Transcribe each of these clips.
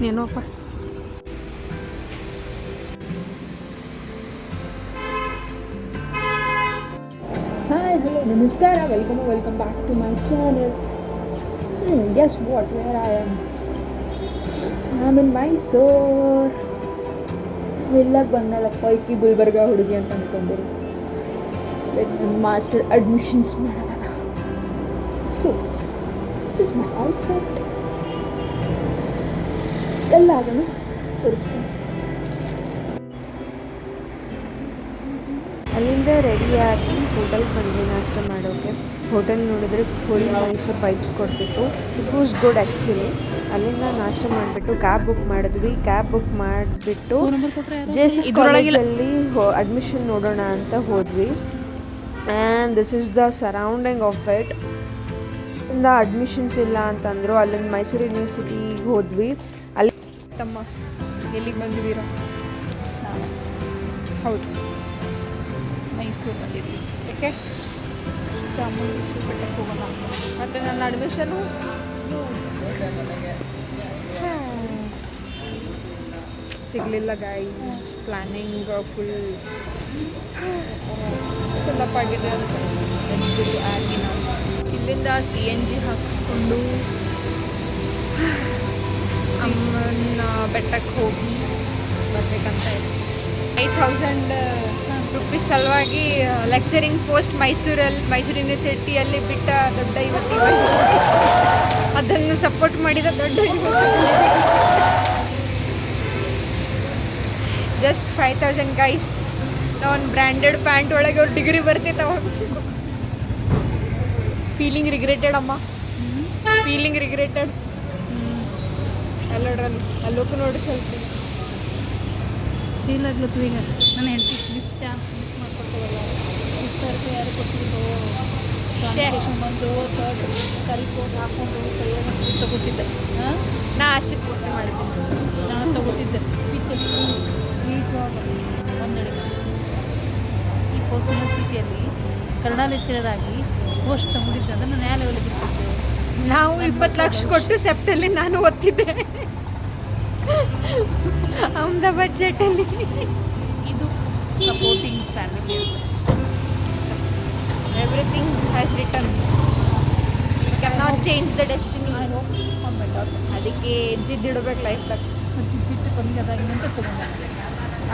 ಏನೋಪ್ಪ hi hello ನಮಸ್ಕಾರ welcome back to my channel. Guess what where I am in Mysore. ಎಲ್ಲಕ್ಕೆ ಬಂದಲ್ಲಪ್ಪ ಈಕಿ ಗುಲ್ಬರ್ಗ ಹುಡುಗಿ ಅಂತ ಅಂದ್ಕೊಂಡ್ರು. ನನ್ನ ಮಾಸ್ಟರ್ ಅಡ್ಮಿಷನ್ಸ್ ಮಾಡೋದದ. So this is my outfit. ಎಲ್ಲ ಅದನ್ನು ತೋರಿಸ್ತೀನಿ. ಅಲ್ಲಿಂದ ರೆಡಿಯಾಗಿ ಹೋಟೆಲ್ಗೆ ಬಂದ್ವಿ ನಾಷ್ಟ ಮಾಡೋಕ್ಕೆ. ಹೋಟೆಲ್ ನೋಡಿದ್ರೆ ಫುಲ್ ಮೈಸೂರು ವೈಬ್ಸ್ ಕೊಡ್ತಿತ್ತು. It was good actually. ಅಲ್ಲಿಂದ ನಾಷ್ಟ ಮಾಡಿಬಿಟ್ಟು ಕ್ಯಾಬ್ ಬುಕ್ ಮಾಡಿದ್ವಿ. ಕ್ಯಾಬ್ ಬುಕ್ ಮಾಡಿಬಿಟ್ಟು JSS ಕಾಲೇಜಲ್ಲಿ ಅಡ್ಮಿಷನ್ ನೋಡೋಣ ಅಂತ ಹೋದ್ವಿ. And this is the surrounding of it. ಇಂದ ಅಡ್ಮಿಷನ್ಸ್ ಇಲ್ಲ ಅಂತಂದರು. ಅಲ್ಲಿಂದ ಮೈಸೂರು ಯೂನಿವರ್ಸಿಟಿಗೆ ಹೋದ್ವಿ. ಅಲ್ಲಿ ತಮ್ಮ ಎಲ್ಲಿಗೆ ಬಂದಿದ್ದೀರಾ? ಹೌದು, ಮೈಸೂರು ಬಂದಿದ್ವಿ. ಯಾಕೆ? ಚಾಮುಂಡೇಶ್ವರಿ ಬೆಟ್ಟಕ್ಕೆ ಹೋಗೋಣ. ಮತ್ತು ನನ್ನ ಅಡ್ಮಿಷನು ಸಿಗಲಿಲ್ಲ ಗೈಸ್. ಪ್ಲ್ಯಾನಿಂಗ್ ಫುಲ್ ಅಪ್ ಆಗಿದೆ ಅಂತ ನೆಕ್ಸ್ಟ್ ಆಗಿ ನಾವು ಇಲ್ಲಿಂದ CNG ಹಾಕಿಸ್ಕೊಂಡು ಅಮ್ಮನ ಬೆಟ್ಟಕ್ಕೆ ಹೋಗಿ ಬರಬೇಕಂತ ಇದೆ. 5,000 ರುಪೀಸ್ ಸಲುವಾಗಿ ಲೆಕ್ಚರಿಂಗ್ ಪೋಸ್ಟ್ ಮೈಸೂರು ಯೂನಿವರ್ಸಿಟಿಯಲ್ಲಿ ಬಿಟ್ಟ ದೊಡ್ಡ ಇವತ್ತು ಅದನ್ನು ಸಪೋರ್ಟ್ ಮಾಡಿದ ದೊಡ್ಡ ಜಸ್ಟ್ 5,000 ಗೈಸ್. ನಾವು ಬ್ರ್ಯಾಂಡೆಡ್ ಪ್ಯಾಂಟ್ ಒಳಗೆ ಅವ್ರು ಡಿಗ್ರಿ ಬರ್ತಿತ್ತು ಅವಾಗ. ಫೀಲಿಂಗ್ ರಿಗ್ರೆಟೆಡ್ ಅಮ್ಮ, ಫೀಲಿಂಗ್ ರಿಗ್ರೆಟೆಡ್. ಎಲ್ಲೋಡ್ರಲ್ಲಿ ಅಲ್ಲೋಕು ನೋಡಿ ಸ್ವಲ್ಪ ಫೀಲ್ ಆಗ್ಲತ್ತು. ಈಗ ನನ್ನ ಹೆಂಡತಿ ಮಿಸ್ ಮಾಡ್ಕೊಳ್ತೇವಲ್ಲ, ಸರ್ಗೆ ಯಾರು ಕೊಟ್ಟಿದ್ದು ಬಂದು ಥರ್ಡ್ ಕರಿಕೋಟ್ ಹಾಕ್ಕೊಂಡು ಕೈಯಾಗ ತಗೋತಿದ್ದೆ. ನಾ ಆಸೆ ಪೂರ್ತಿ ಮಾಡಿದ್ದೆ. ನಾನು ತಗೋತಿದ್ದೆ ವಿತ್ ಫ್ರೀ ಜಾಬ್ ಒಂದೆಡೆ ಈ ಪೋಸ್ಟ್ ಯೂನಿವರ್ಸಿಟಿಯಲ್ಲಿ ಕನ್ನಡ ಲೆಕ್ಚರರ್ ಆಗಿ ಪೋಸ್ಟ್ ತಗೊಂಡಿದ್ದೆ. ಅಂದರೆ ನಾನು ಯಾವ ಲೆವೆಲ್ ಬಿಡ್ತಿದ್ದೆ. ನಾವು 20 ಲಕ್ಷ ಕೊಟ್ಟು ಸೆಪ್ಟಲ್ಲಿ ನಾನು ಓದ್ತಿದ್ದೆ ಅಹಮದಾಬಾದ್ ಜೆಟ್ಟಲ್ಲಿ. ಇದು supporting family. Everything has return. Can not change the destiny. ಅದಕ್ಕೆ ಜಿದ್ದಿಡಬೇಕು ಲೈಫ್ದಾಗ. ಜಿದ್ದಿಟ್ಟು ಕಮ್ಮಿ ಅದಾಗಿ ಅಂತ ತೊಗೊಂಡೆ.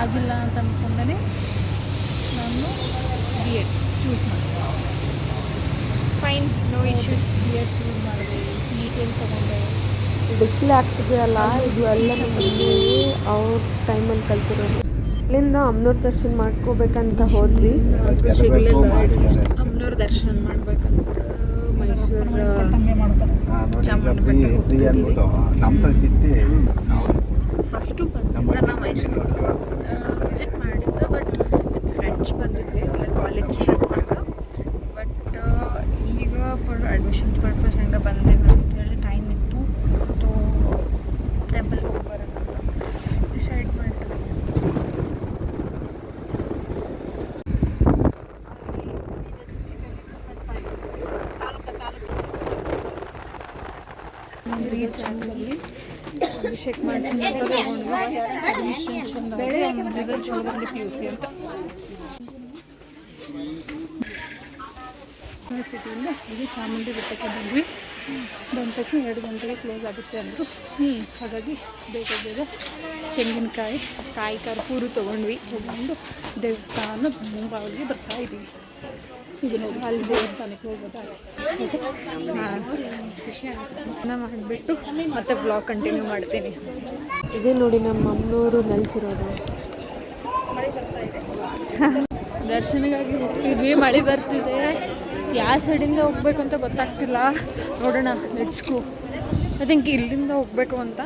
ಆಗಿಲ್ಲ ಅಂತ ಅಂದ್ಕೊಂಡೇ ನಾನು B.Ed ಚೂಸ್ ಮಾಡಿದೆ. Fine, no issues. B.Ed choose ಮಾಡಿದೆ. CET ತೊಗೊಂಡೆ. ಡಿಸ್ಪ್ಲೇ ಆಗ್ತಿದೆಯಲ್ಲ, ಇದು ಎಲ್ಲ ನಮಗೆ ಅವ್ರ ಟೈಮಲ್ಲಿ ಕಲ್ತಿರೋದು. ಅಲ್ಲಿಂದ ಅಮ್ಮನವ್ರ ದರ್ಶನ ಮಾಡ್ಕೋಬೇಕಂತ ಹೋದ್ವಿ. ಸಿಗಲಿಲ್ಲ. ಅಮ್ಮನವ್ರ ದರ್ಶನ ಮಾಡ್ಬೇಕಂತ ಮೈಸೂರು ಚಾಮುಂಡಿ ಬೆಟ್ಟ ಹೋಗ್ತಿದ್ದೀವಿ. ಫಸ್ಟು ಬಂದಿದ್ದ ನಾವು ಮೈಸೂರು ವಿಸಿಟ್ ಮಾಡಿದ್ದೆ. ಬಟ್ ಫ್ರೆಂಡ್ಸ್ ಬಂದಿದ್ವಿ ಕಾಲೇಜ್ ಟ್ರಿಪ್ಪಾಗ. ಬಟ್ ಈಗ ಫಾರ್ ಅಡ್ಮಿಷನ್ ಪರ್ಪಸ್ ಹೆಂಗೆ ಬಂದೇವೆ ಅಂತೇಳಿ ಟೈಮ್ ಇತ್ತು. ಸೊ ಟೆಂಪಲ್ ಹೋಗಿ ಬರೋಣ ಅಂತ ಡಿಸೈಡ್ ಮಾಡ್ತೀವಿ. ರೀಚ್ ಆಗಿ ಅಭಿಷೇಕ್ ಮಾಡ್ತೀನಿ ಅಂತ ತಗೊಂಡು ಅಡ್ಮಿಷನ್ ರಿಸಲ್ಟ್ ಚಲೋ PUC ಅಂತ ಯೂನಿವರ್ಸಿಟಿಯಿಂದ ಇದು ಚಾಮುಂಡಿ ಬೆಟ್ಟಕ್ಕೆ ಬಂದ್ವಿ. ಬಂದ ತಕ್ಷಣ 2 ಗಂಟೆಗೆ ಕ್ಲೋಸ್ ಆಗುತ್ತೆ ಅಂದರು. ಹಾಗಾಗಿ ಬೇಗ ತೆಂಗಿನಕಾಯಿ, ಕಾಯಿ ಕರ್ಪೂರು ತೊಗೊಂಡ್ವಿ. ತೊಗೊಂಡು ದೇವಸ್ಥಾನ ಮುಂಭಾಗಕ್ಕೆ ಬರ್ತಾ ಇದ್ದೀವಿ. ಇದು ನೋಡಿ, ಅಲ್ಲಿ ದೇವಸ್ಥಾನಕ್ಕೆ ಹೋಗೋದಾಗಿ ಖುಷಿ ಆಗುತ್ತೆ. ಮಾಡಿಬಿಟ್ಟು ಮತ್ತೆ ಬ್ಲಾಗ್ ಕಂಟಿನ್ಯೂ ಮಾಡ್ತೀನಿ. ಇದೇ ನೋಡಿ ನಮ್ಮ ಅಮ್ಮನವರು ನೆಲ್ಸಿರೋದು. ಮಳೆ ಬರ್ತಾ ಇದೆ. ದರ್ಶನಕ್ಕಾಗಿ ಹೋಗ್ತಿದ್ವಿ, ಮಳೆ ಬರ್ತಿದೆ. ಯಾವ ಸೈಡಿಂದ ಹೋಗ್ಬೇಕು ಅಂತ ಗೊತ್ತಾಗ್ತಿಲ್ಲ. ನೋಡೋಣ, ಲೆಟ್ಸ್ ಗೋ. ಐ ಥಿಂಕ್ ಇಲ್ಲಿಂದ ಹೋಗಬೇಕು ಅಂತ.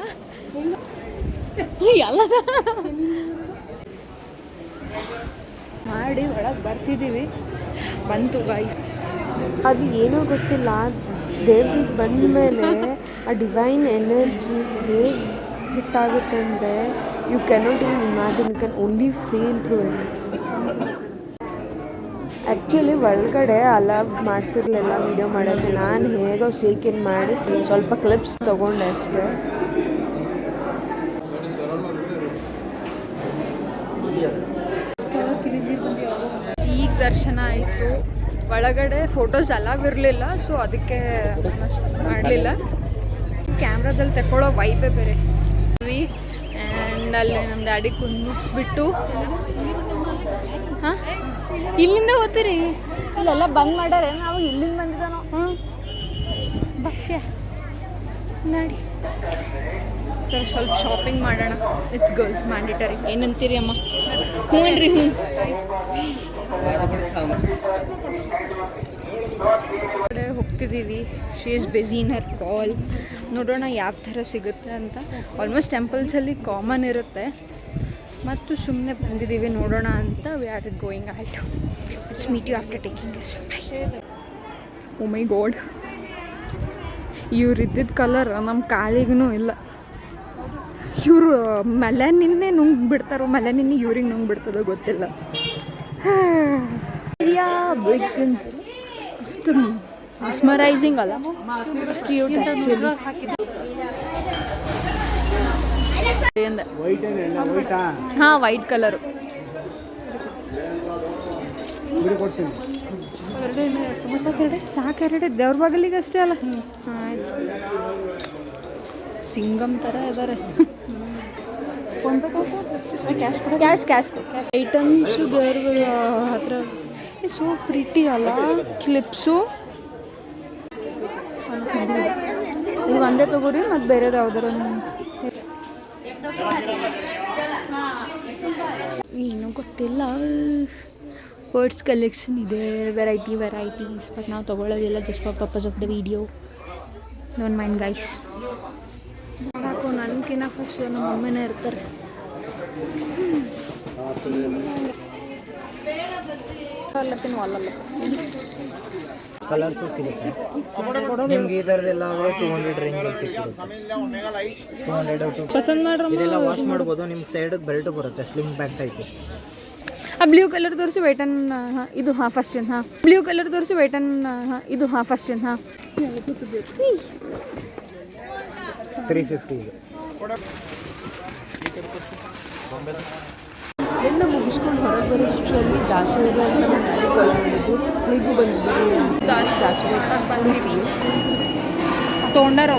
ಎಲ್ಲ ಮಾಡಿ ಒಳಗೆ ಬರ್ತಿದ್ದೀವಿ. ಬಂತು ಗಾಯ್ಸ್. ಅದು ಏನೋ ಗೊತ್ತಿಲ್ಲ, ದೇವ್ರಿಗೆ ಬಂದ ಮೇಲೆ ಆ ಡಿವೈನ್ ಎನರ್ಜಿ ಹೇಗೆ ಹಿಟ್ಟಾಗುತ್ತೆ ಅಂದರೆ you cannot even imagine, you can only feel through it. Actually ಒಳಗಡೆ ಅಲೌ ಮಾಡ್ತಿರ್ಲಿಲ್ಲ ವೀಡಿಯೋ ಮಾಡೋಕ್ಕೆ. ನಾನು ಹೇಗೋ ಸೇಕಿನ್ ಮಾಡಿ ಸ್ವಲ್ಪ ಕ್ಲಿಪ್ಸ್ ತೊಗೊಂಡೆ ಅಷ್ಟೇ. ಈಗ ದರ್ಶನ ಆಯಿತು. ಒಳಗಡೆ ಫೋಟೋಸ್ ಅಲೌ ಇರಲಿಲ್ಲ, ಸೊ ಅದಕ್ಕೆ ಮಾಡಲಿಲ್ಲ. ಕ್ಯಾಮ್ರಾದಲ್ಲಿ ತಗೊಳ್ಳೋ ವೈಬೇ ಬೇರೆ. ಆ್ಯಂಡ್ ಅಲ್ಲಿ ನಮ್ಮ ಡ್ಯಾಡಿ ಕುಂದಿಸ್ಬಿಟ್ಟು ಹಾಂ ಇಲ್ಲಿಂದ ಹೋಗ್ತೀರಿ. ಇಲ್ಲೆಲ್ಲ ಬಂದ್ ಮಾಡ್ಯಾರೆ, ನಾವು ಇಲ್ಲಿಂದ ಬಂದಿದ್ದಾನೋ. ಬಫ್ಯ ನೋಡಿ ಸರ್, ಸ್ವಲ್ಪ ಶಾಪಿಂಗ್ ಮಾಡೋಣ. It's girls mandatory. ಏನಂತೀರಿ ಅಮ್ಮ? ಹ್ಞೂ ಅನ್ರಿ, ಹ್ಞೂ. ಕಡೆ ಹೋಗ್ತಿದ್ದೀವಿ. ಶಿ ಈಸ್ ಬಿಸಿ ಇನ್ ಹರ್ ಕಾಲ್. ನೋಡೋಣ ಯಾವ ಥರ ಸಿಗುತ್ತೆ ಅಂತ. ಆಲ್ಮೋಸ್ಟ್ ಟೆಂಪಲ್ಸಲ್ಲಿ ಕಾಮನ್ ಇರುತ್ತೆ, ಮತ್ತು ಸುಮ್ಮನೆ ಬಂದಿದ್ದೀವಿ ನೋಡೋಣ ಅಂತ. We are going out. Let's meet you after taking this. Oh my god, ಇವ್ರು ಇದ್ದಿದ್ದ ಕಲರ್ ನಮ್ಮ ಕಾಲಿಗೂ ಇಲ್ಲ. ಇವರು ಮೆಲನಿನ್ನೇ ನುಂಗ್ ಬಿಡ್ತಾರೋ, ಮೆಲನಿನ್ನೇ ಇವ್ರಿಗೆ ನುಂಗ್ ಬಿಡ್ತದೋ ಗೊತ್ತಿಲ್ಲ. ಅಷ್ಟು ಮೆಸ್ಮರೈಸಿಂಗ್ ಅಲ್ಲ, ಕ್ಯೂಟ್ ಆ್ಯಕ್ಚುಲಿ. ಹಾಂ, ವೈಟ್ ಕಲರು. ಸಾಕೆರಡೆ ದೇವ್ರ ಬಾಗಿಲಿಗೆ ಅಷ್ಟೇ ಅಲ್ಲ. ಆಯಿತು, ಸಿಂಗಮ್ ಥರ ಇದ್ದಾರೆ. ಕ್ಯಾಶ್ ಕ್ಯಾಶ್ ಐಟಮ್ಸು ದೇವ್ರ ಹತ್ರ. ಸೋ ಪ್ರಿಟಿ ಅಲ್ಲ ಕ್ಲಿಪ್ಸು. ಇದು ಒಂದೇ ತಗೋರಿ, ಮತ್ತು ಬೇರೆದು ಯಾವ್ದಾರು ಏನೂ ಗೊತ್ತಿಲ್ಲ. ವರ್ಡ್ಸ್ ಕಲೆಕ್ಷನ್ ಇದೆ, ವೆರೈಟೀಸ್, ಬಟ್ ನಾವು ತೊಗೊಳ್ಳೋದಿಲ್ಲ. Just for purpose of the video. Don't mind guys. ಸಾಕು, ನನಗಿನ್ನ ಫಸ್ಟ್ ನಮ್ಮ ಮಮ್ಮಿನೇ ಇರ್ತಾರೆ. ಕಲರ್ಸ್ ಸಿಗುತ್ತೆ ನಿಮ್ಗೆ. ಈ ಥರದ್ದೆಲ್ಲ ಆದರೆ 200 ರೇಂಜಲ್ಲಿ ಸಿಗುತ್ತೆ. 200 ಪಸಂದ್ ಮಾಡ್ರಿ. ಇದೆಲ್ಲ ವಾಶ್ ಮಾಡ್ಬೋದು. ನಿಮ್ಗೆ ಸೈಡಿಗೆ ಬೆಲ್ಟ್ ಬರುತ್ತೆ, ಸ್ಲಿಂಗ್ ಬ್ಯಾಗ್ ಟೈಪ್. ಆ ಬ್ಲೂ ಕಲರ್ ತೋರಿಸಿ ವೈಟನ್. ಹಾಂ, ಇದು ಹಾಂ ಫಸ್ಟ್ ಹಾಂ. ಬ್ಲೂ ಕಲರ್ ತೋರಿಸಿ ವೈಟನ್. ಹಾಂ, ಇದು ಹಾಂ ಫಸ್ಟ್ ಹಾಂ. 350 ಇದೆ. ಎಲ್ಲ ಮುಗಿಸ್ಕೊಂಡು ಹೊರಗೆ ಬರೋಷ್ಟರಲ್ಲಿ ದಾಸೋಹ ಅಂತ ನಮ್ಮ ಡ್ಯಾಡಿ ಕಾಲ್ ಮಾಡಿದ್ದು. ಹೇಗೂ ಬಂದಿದ್ದೀವಿ ದಾಸೋಹ ಬಂದಿದ್ದೀವಿ ತೊಗೊಂಡಾರ.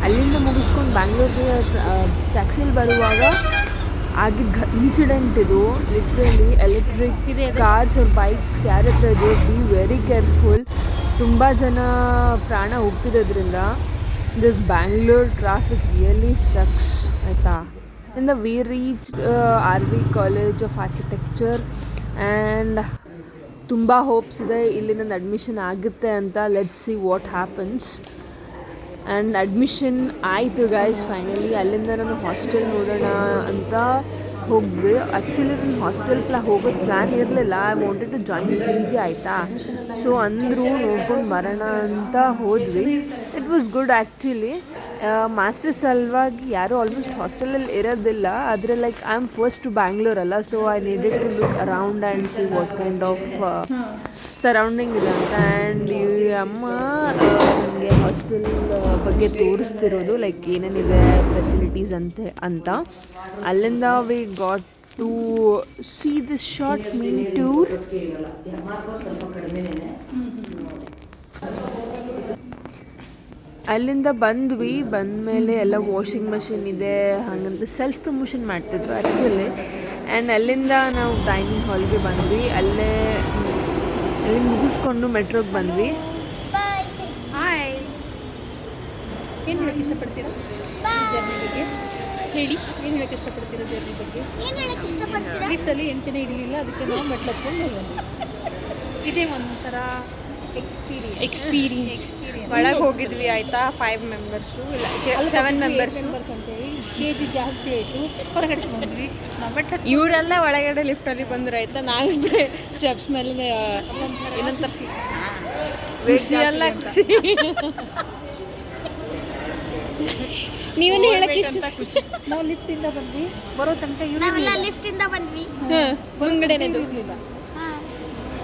ಅಲ್ಲಿಂದ ಮುಗಿಸ್ಕೊಂಡು ಬ್ಯಾಂಗ್ಳೂರಿಗೆ ಟ್ಯಾಕ್ಸಿಲಿ ಬರುವಾಗ ಆಗಿದ್ದ ಇನ್ಸಿಡೆಂಟ್ ಇದು. ಲಿಟ್ರಲಿ ಎಲೆಕ್ಟ್ರಿಕ್ ಕಾರ್ಸ್ ಅವ್ರ ಬೈಕ್ಸ್ ಯಾರ ಹತ್ರ ಇದೆ, ಬಿ ವೆರಿ ಕೇರ್ಫುಲ್. ತುಂಬ ಜನ ಪ್ರಾಣ ಹೋಗ್ತಿರೋದ್ರಿಂದ this Bangalore traffic really sucks ಆಯಿತಾ. ಇಂದ we reach RV college of architecture and ತುಂಬ ಹೋಪ್ಸ್ ಇದೆ ಇಲ್ಲಿ ನನ್ನ ಅಡ್ಮಿಷನ್ ಆಗುತ್ತೆ ಅಂತ. Let's see what happens. And admission ಆಯಿತು ಗೈಸ್ ಫೈನಲಿ. ಅಲ್ಲಿಂದ ನಾನು ಹಾಸ್ಟೆಲ್ ನೋಡೋಣ ಅಂತ ಹೋಗಿದ್ವಿ. ಆ್ಯಕ್ಚುಲಿ ನನ್ನ ಹಾಸ್ಟೆಲ್ ಹೋಗೋದು ಪ್ಲ್ಯಾನ್ ಇರಲಿಲ್ಲ. I wanted to join PG ಆಯಿತಾ. ಸೊ ಅಂದರು ನೋಡ್ಕೊಂಡು ಬರೋಣ ಅಂತ ಹೋದ್ವಿ. It was good actually. Masters ಸಲುವಾಗಿ ಯಾರೂ ಆಲ್ಮೋಸ್ಟ್ ಹಾಸ್ಟೆಲಲ್ಲಿ ಇರೋದಿಲ್ಲ. ಆದರೆ like I am first to Bangalore ಅಲ್ಲ, so I needed to look around and see what kind of surrounding ಇದೆ ಅಂತ. ಆ್ಯಂಡ್ ಈ ಅಮ್ಮ ನನಗೆ ಹಾಸ್ಟೆಲ್ ಬಗ್ಗೆ ತೋರಿಸ್ತಿರೋದು, ಲೈಕ್ ಏನೇನಿದೆ ಫೆಸಿಲಿಟೀಸ್ ಅಂತ. ಅಲ್ಲಿಂದ we got to see this short mini tour. ಅಲ್ಲಿಂದ ಬಂದ್ವಿ. ಬಂದಮೇಲೆ ಎಲ್ಲ ವಾಷಿಂಗ್ ಮಷಿನ್ ಇದೆ ಹಾಗಂತ ಸೆಲ್ಫ್ ಪ್ರಮೋಷನ್ ಮಾಡ್ತಿದ್ರು ಆ್ಯಕ್ಚುಲಿ. ಆ್ಯಂಡ್ ಅಲ್ಲಿಂದ ನಾವು ಡೈನಿಂಗ್ ಹಾಲ್ಗೆ ಬಂದ್ವಿ. ಅಲ್ಲಿ ಮುಗಿಸ್ಕೊಂಡು ಮೆಟ್ರೋಗೆ ಬಂದ್ವಿ. ಹಾಯ್, ಏನು ಹೇಳಕ್ಕೆ ಇಷ್ಟಪಡ್ತೀರಾ ಜರ್ನಿ ಬಗ್ಗೆ? ಹೇಳಿ, ಏನು ಹೇಳಕ್ಕೆ ಇಷ್ಟಪಡ್ತೀರಾ ಜರ್ನಿ ಬಗ್ಗೆ? ಲಿಫ್ಟಲ್ಲಿ 8 ಜನ ಇರಲಿಲ್ಲ, ಅದಕ್ಕೆ ನಾವು ಮೆಟ್ಲು ಹತ್ಕೊಂಡು ಬಂದ್ವಿ. ಇದೇ ಒಂಥರ ಎಕ್ಸ್ಪೀರಿಯನ್ಸ್ ಒಳಗೆ ಹೋಗಿದ್ವಿ ಆಯಿತಾ 5 ಮೆಂಬರ್ಸು ಇಲ್ಲ 7 ಮೆಂಬರ್ಸು ಅಂತೇಳಿ KG ಜಾಸ್ತಿ ಆಯಿತು ಹೊರಗಡೆ ಬಂದ್ವಿ ಬಟ್ ಇವರೆಲ್ಲ ಒಳಗಡೆ ಲಿಫ್ಟಲ್ಲಿ ಬಂದ್ರು ಆಯಿತಾ ನಾವಿಬ್ಬರೇ ಸ್ಟೆಪ್ಸ್ ಮೇಲೆ ಏನಂತ ಖುಷಿ ಎಲ್ಲ ಖುಷಿ ನೀವೇನು ಹೇಳಕ್ಕೆ ಇಷ್ಟ ನಾವು ಲಿಫ್ಟಿಂದ ಬಂದ್ವಿ ಬರೋ ತನಕ ಲಿಫ್ಟಿಂದ ಬಂದ್ವಿ ಮುಂದ್ಗಡೆನೇದು ಇರಲಿಲ್ಲ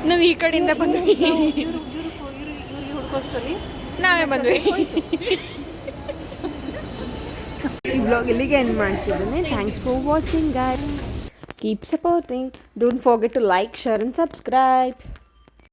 ನಾವು ಈ ಕಡೆಯಿಂದ ಬಂದ್ವಿ ಇವ್ರಿಗೆ ಹುಡ್ಕೋಷ್ಟರಲ್ಲಿ ನಾವೇ ಬಂದ್ವಿ ಈ ವ್ಲಾಗ್ ಇಲ್ಲಿಗೆ ಎಂಡ್ ಮಾಡ್ತಿದ್ದೇನೆ thanks for watching guys keep supporting don't forget to like share and subscribe